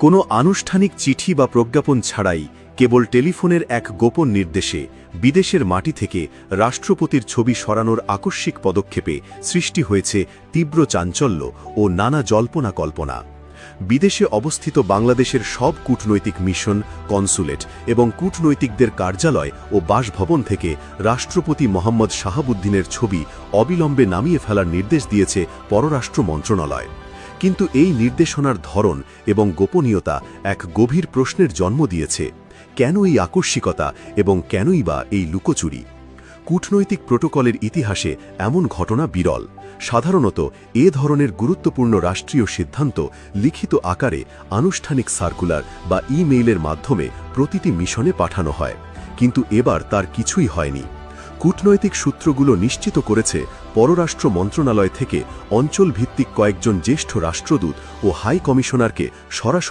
কোনো আনুষ্ঠানিক চিঠি বা প্রজ্ঞাপন ছাড়াই কেবল টেলিফোনের এক গোপন নির্দেশে বিদেশের মাটি থেকে রাষ্ট্রপতির ছবি সরানোর আকস্মিক পদক্ষেপে সৃষ্টি হয়েছে তীব্র চাঞ্চল্য ও নানা জল্পনা কল্পনা। বিদেশে অবস্থিত বাংলাদেশের সব কূটনৈতিক মিশন, কনসুলেট এবং কূটনৈতিকদের কার্যালয় ও বাসভবন থেকে রাষ্ট্রপতি মোহাম্মদ শাহাবুদ্দিনের ছবি অবিলম্বে নামিয়ে ফেলার নির্দেশ দিয়েছে পররাষ্ট্র মন্ত্রণালয়। কিন্তু এই নির্দেশনার ধরন এবং গোপনীয়তা এক গভীর প্রশ্নের জন্ম দিয়েছে। কেন এই আকস্মিকতা এবং কেনই বা এই লুকোচুরি? কূটনৈতিক প্রোটোকলের ইতিহাসে এমন ঘটনা বিরল। সাধারণত এ ধরনের গুরুত্বপূর্ণ রাষ্ট্রীয় সিদ্ধান্ত লিখিত আকারে আনুষ্ঠানিক সার্কুলার বা ইমেইলের মাধ্যমে প্রতিটি মিশনে পাঠানো হয়, কিন্তু এবার তার কিছুই হয়নি। কূটনৈতিক সূত্রগুলো নিশ্চিত করেছে পররাষ্ট্র মন্ত্রণালয় থেকে অঞ্চলভিত্তিক কয়েকজন জ্যেষ্ঠ রাষ্ট্রদূত ও হাই কমিশনারকে সরাসরি